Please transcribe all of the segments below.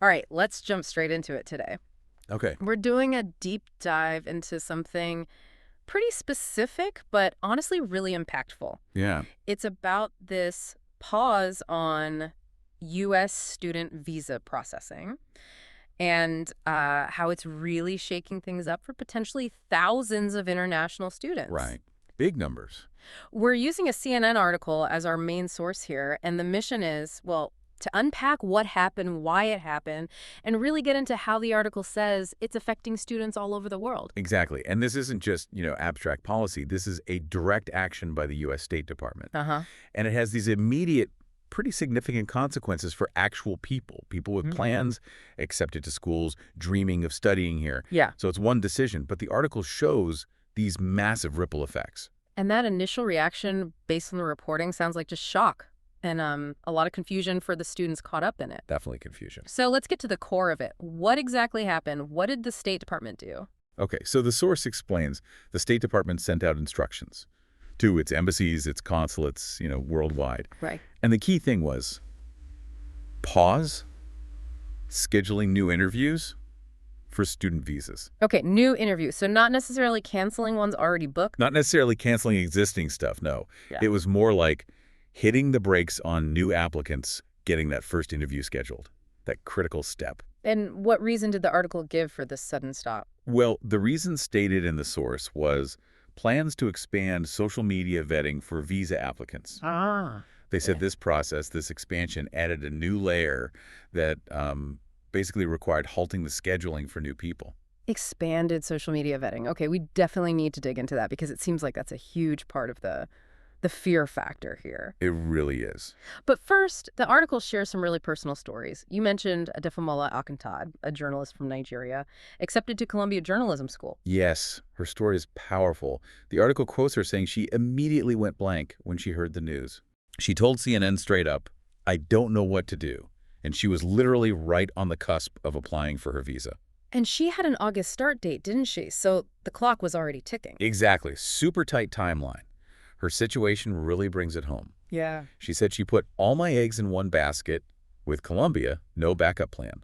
All right, let's jump straight into it today. Okay. We're doing a deep dive into something pretty specific, but honestly really impactful. Yeah. It's about this pause on U.S. student visa processing and how it's really shaking things up for potentially thousands of international students. Right. Big numbers. We're using a CNN article as our main source here, and the mission is, well, to unpack what happened, why it happened, and really get into how the article says it's affecting students all over the world. Exactly. And this isn't just, abstract policy. This is a direct action by the U.S. State Department. Uh-huh. And it has these immediate, pretty significant consequences for actual people with plans, accepted to schools, dreaming of studying here. Yeah. So it's one decision, but the article shows these massive ripple effects. And that initial reaction, based on the reporting, sounds like just shock and a lot of confusion for the students caught up in it. Definitely confusion. So let's get to the core of it. What exactly happened? What did the State Department do? Okay, so the source explains the State Department sent out instructions to its embassies, its consulates, worldwide. Right. And the key thing was pause scheduling new interviews for student visas. Okay, new interview. So not necessarily canceling ones already booked. Not necessarily canceling existing stuff, no. Yeah. It was more like hitting the brakes on new applicants getting that first interview scheduled, that critical step. And what reason did the article give for this sudden stop? Well, the reason stated in the source was plans to expand social media vetting for visa applicants. Ah. They said Yeah. this process, this expansion, added a new layer that basically required halting the scheduling for new people. Expanded social media vetting. Okay, we definitely need to dig into that because it seems like that's a huge part of the fear factor here. It really is. But first, the article shares some really personal stories. You mentioned Adefamola Akintad, a journalist from Nigeria, accepted to Columbia Journalism School. Yes, her story is powerful. The article quotes her saying she immediately went blank when she heard the news. She told CNN straight up, "I don't know what to do." And she was literally right on the cusp of applying for her visa. And she had an August start date, didn't she? So the clock was already ticking. Exactly. Super tight timeline. Her situation really brings it home. Yeah. She said she put all my eggs in one basket with Columbia, no backup plan.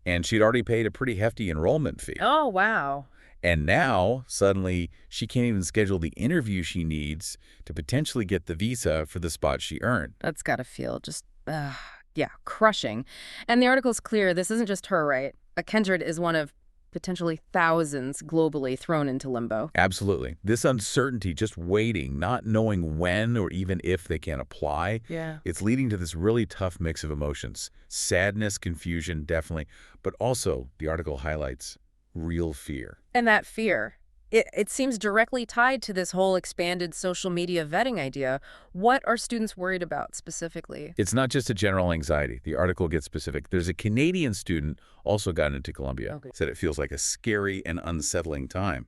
And she'd already paid a pretty hefty enrollment fee. Oh, wow. And now, suddenly, she can't even schedule the interview she needs to potentially get the visa for the spot she earned. That's got to feel just, yeah, crushing. And the article's clear. This isn't just her, right? Kendred is one of potentially thousands globally thrown into limbo. Absolutely. This uncertainty, just waiting, not knowing when or even if they can apply, Yeah. it's leading to this really tough mix of emotions. Sadness, confusion, definitely. But also, the article highlights real fear. And that fear, it seems directly tied to this whole expanded social media vetting idea. What are students worried about specifically? It's not just a general anxiety. The article gets specific. There's a Canadian student also got into Columbia, Okay. said it feels like a scary and unsettling time.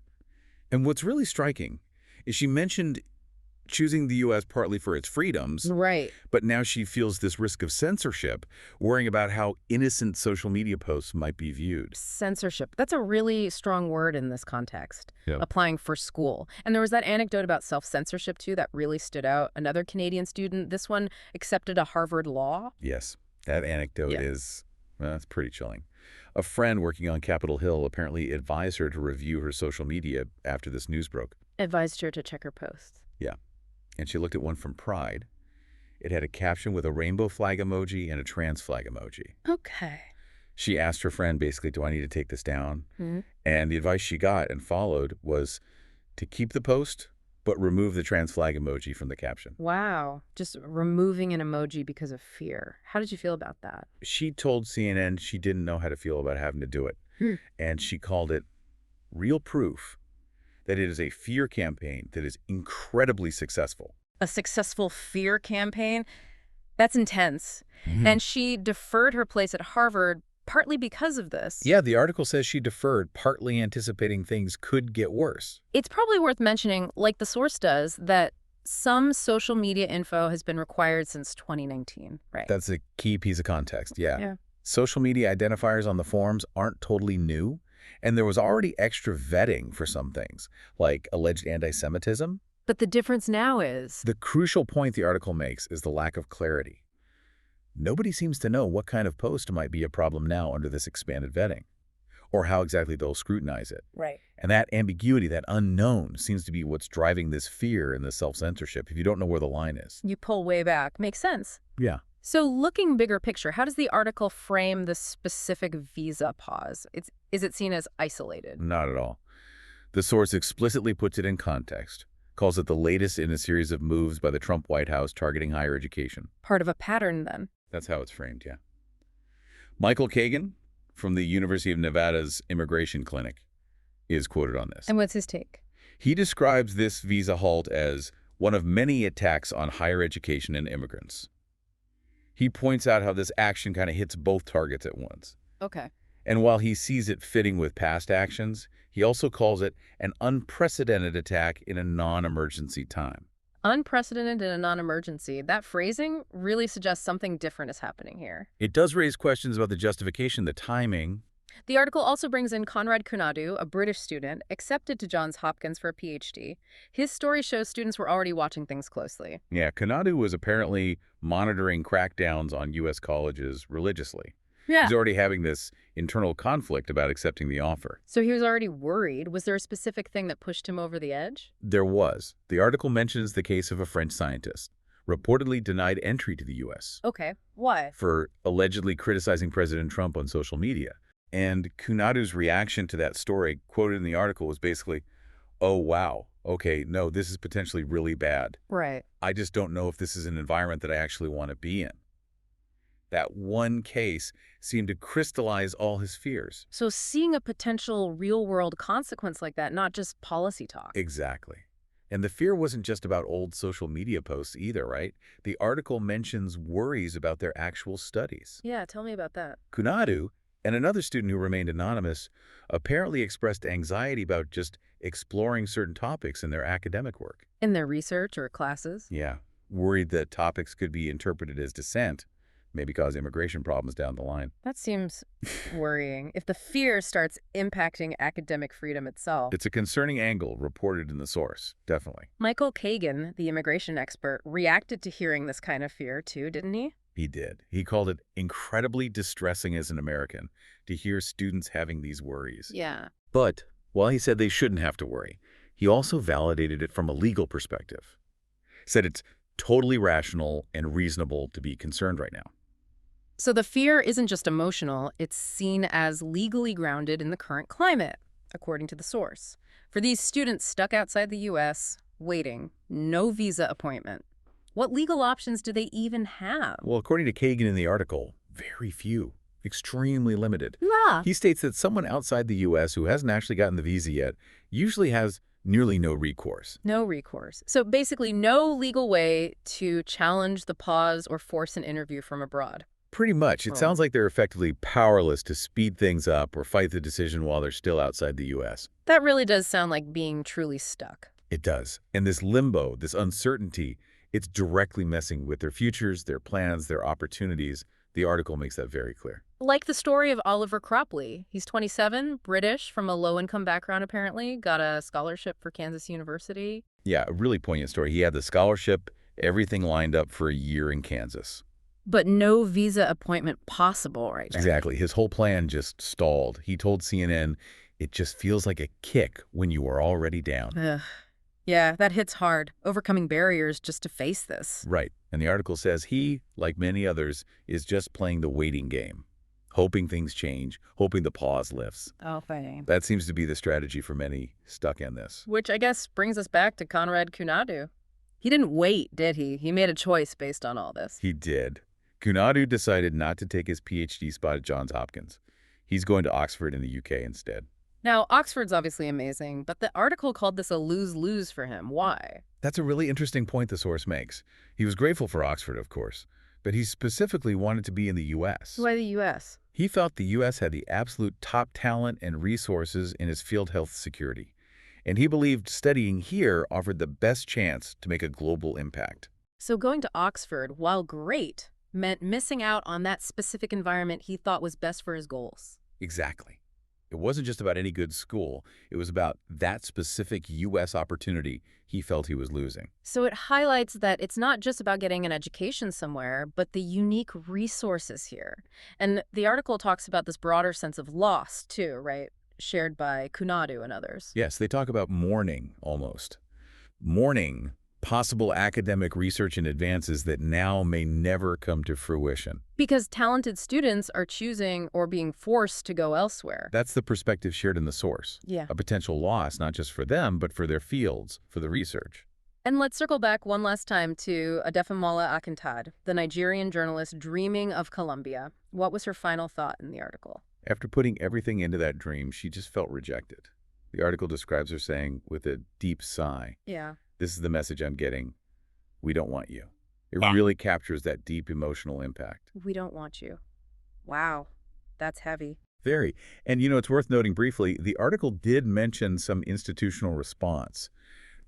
And what's really striking is she mentioned choosing the U.S. partly for its freedoms, Right. but now she feels this risk of censorship, worrying about how innocent social media posts might be viewed. Censorship. That's a really strong word in this context. Yeah. Applying for school. And there was that anecdote about self-censorship, too, that really stood out. Another Canadian student, this one accepted a Harvard law. Yes, that anecdote Yeah. is, well, that's pretty chilling. A friend working on Capitol Hill apparently advised her to review her social media after this news broke. Advised her to check her posts. Yeah. And she looked at one from Pride. It had a caption with a rainbow flag emoji and a trans flag emoji. Okay. She asked her friend, basically, do I need to take this down? Hmm. And the advice she got and followed was to keep the post, but remove the trans flag emoji from the caption. Wow. Just removing an emoji because of fear. How did you feel about that? She told CNN she didn't know how to feel about having to do it. And she called it real proof that it is a fear campaign that is incredibly successful. A successful fear campaign? That's intense. And she deferred her place at Harvard partly because of this. Yeah, the article says she deferred, partly anticipating things could get worse. It's probably worth mentioning, like the source does, that some social media info has been required since 2019, right? That's a key piece of context, yeah. Yeah. Social media identifiers on the forums aren't totally new, and there was already extra vetting for some things, like alleged anti-Semitism. But the difference now is... The crucial point the article makes is the lack of clarity. Nobody seems to know what kind of post might be a problem now under this expanded vetting, or how exactly they'll scrutinize it. Right. And that ambiguity, that unknown, seems to be what's driving this fear and this self-censorship if you don't know where the line is. You pull way back. Makes sense. Yeah. So looking bigger picture, how does the article frame the specific visa pause? Is it seen as isolated? Not at all. The source explicitly puts it in context, calls it the latest in a series of moves by the Trump White House targeting higher education. Part of a pattern, then? That's how it's framed, yeah. Michael Kagan from the University of Nevada's Immigration Clinic is quoted on this. And what's his take? He describes this visa halt as one of many attacks on higher education and immigrants. He points out how this action kind of hits both targets at once. Okay. And while he sees it fitting with past actions, he also calls it an unprecedented attack in a non-emergency time. Unprecedented in a non-emergency. That phrasing really suggests something different is happening here. It does raise questions about the justification, the timing. The article also brings in Conrad Kunadu, a British student, accepted to Johns Hopkins for a PhD. His story shows students were already watching things closely. Yeah, Kanadu was apparently monitoring crackdowns on U.S. colleges religiously. Yeah. He's already having this internal conflict about accepting the offer. So he was already worried. Was there a specific thing that pushed him over the edge? There was. The article mentions the case of a French scientist, reportedly denied entry to the U.S. Okay. Why? for allegedly criticizing President Trump on social media. And Kunadu's reaction to that story, quoted in the article, was basically, oh, wow, okay, no, this is potentially really bad. Right. I just don't know if this is an environment that I actually want to be in. That one case seemed to crystallize all his fears. So seeing a potential real-world consequence like that, not just policy talk. Exactly. And the fear wasn't just about old social media posts either, right? The article mentions worries about their actual studies. Yeah, tell me about that. Kunadu and another student who remained anonymous apparently expressed anxiety about just exploring certain topics in their academic work. In their research or classes? Yeah, worried that topics could be interpreted as dissent, maybe cause immigration problems down the line. That seems worrying. If the fear starts impacting academic freedom itself. It's a concerning angle reported in the source, definitely. Michael Kagan, the immigration expert, reacted to hearing this kind of fear too, didn't he? He did. He called it incredibly distressing as an American to hear students having these worries. Yeah. But while he said they shouldn't have to worry, he also validated it from a legal perspective. Said it's totally rational and reasonable to be concerned right now. So the fear isn't just emotional, it's seen as legally grounded in the current climate, according to the source. For these students stuck outside the U.S., waiting, no visa appointment, what legal options do they even have? Well, according to Kagan in the article, very few, extremely limited. Yeah. He states that someone outside the U.S. who hasn't actually gotten the visa yet usually has nearly no recourse. No recourse. So basically no legal way to challenge the pause or force an interview from abroad. Pretty much. It sounds like they're effectively powerless to speed things up or fight the decision while they're still outside the U.S. That really does sound like being truly stuck. It does. And this limbo, this uncertainty, it's directly messing with their futures, their plans, their opportunities. The article makes that very clear. Like the story of Oliver Cropley. He's 27, British, from a low-income background apparently, got a scholarship for Kansas University. Yeah, a really poignant story. He had the scholarship, everything lined up for a year in Kansas. But no visa appointment possible right now. Exactly. His whole plan just stalled. He told CNN, it just feels like a kick when you are already down. Ugh. Yeah, that hits hard, overcoming barriers just to face this. Right. And the article says he, like many others, is just playing the waiting game, hoping things change, hoping the pause lifts. Oh, fine. That seems to be the strategy for many stuck in this. Which I guess brings us back to Conrad Kunadu. He didn't wait, did he? He made a choice based on all this. He did. Kunadu decided not to take his PhD spot at Johns Hopkins. He's going to Oxford in the UK instead. Now, Oxford's obviously amazing, but the article called this a lose-lose for him. Why? That's a really interesting point the source makes. He was grateful for Oxford, of course, but he specifically wanted to be in the U.S. Why the U.S.? He felt the U.S. had the absolute top talent and resources in its field health security, and he believed studying here offered the best chance to make a global impact. So going to Oxford, while great, meant missing out on that specific environment he thought was best for his goals. Exactly. It wasn't just about any good school. It was about that specific U.S. opportunity he felt he was losing. So it highlights that it's not just about getting an education somewhere, but the unique resources here. And the article talks about this broader sense of loss, too, right? Shared by Kunadu and others. Yes, they talk about mourning almost. Mourning possible academic research and advances that now may never come to fruition. Because talented students are choosing or being forced to go elsewhere. That's the perspective shared in the source. Yeah. A potential loss, not just for them, but for their fields, for the research. And let's circle back one last time to Adefamola Akintad, the Nigerian journalist dreaming of Columbia. What was her final thought in the article? After putting everything into that dream, she just felt rejected. The article describes her saying, with a deep sigh, Yeah. "This is the message I'm getting. We don't want you." It really captures that deep emotional impact. We don't want you. Wow. That's heavy. Very. And it's worth noting briefly, the article did mention some institutional response.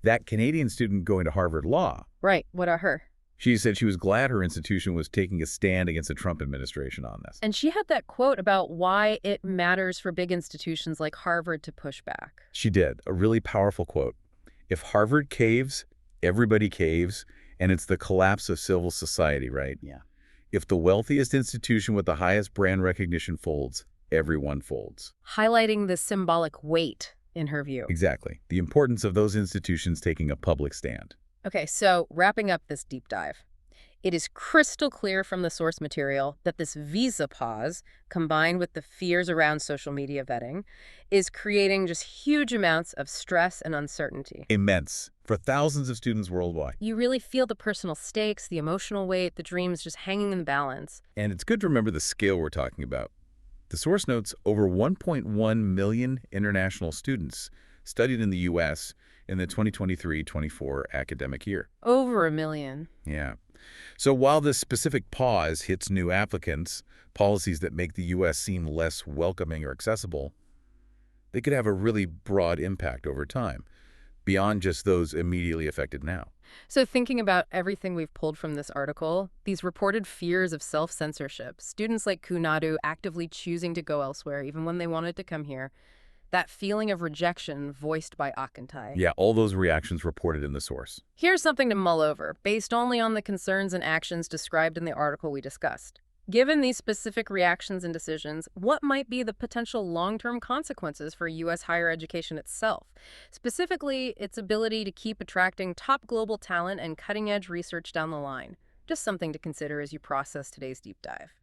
That Canadian student going to Harvard Law, Right. What are her? she said she was glad her institution was taking a stand against the Trump administration on this. And she had that quote about why it matters for big institutions like Harvard to push back. She did. A really powerful quote. If Harvard caves, everybody caves, and it's the collapse of civil society, right? Yeah. If the wealthiest institution with the highest brand recognition folds, everyone folds. Highlighting the symbolic weight in her view. Exactly. The importance of those institutions taking a public stand. Okay, so wrapping up this deep dive. It is crystal clear from the source material that this visa pause, combined with the fears around social media vetting, is creating just huge amounts of stress and uncertainty. Immense. For thousands of students worldwide. You really feel the personal stakes, the emotional weight, the dreams just hanging in the balance. And it's good to remember the scale we're talking about. The source notes over 1.1 million international students studied in the U.S. in the 2023-24 academic year. Over 1 million. Yeah. So while this specific pause hits new applicants, policies that make the U.S. seem less welcoming or accessible, they could have a really broad impact over time, beyond just those immediately affected now. So thinking about everything we've pulled from this article, these reported fears of self-censorship, students like Kunadu actively choosing to go elsewhere even when they wanted to come here, that feeling of rejection voiced by Akintai. Yeah, all those reactions reported in the source. Here's something to mull over, based only on the concerns and actions described in the article we discussed. Given these specific reactions and decisions, what might be the potential long-term consequences for U.S. higher education itself? Specifically, its ability to keep attracting top global talent and cutting-edge research down the line. Just something to consider as you process today's deep dive.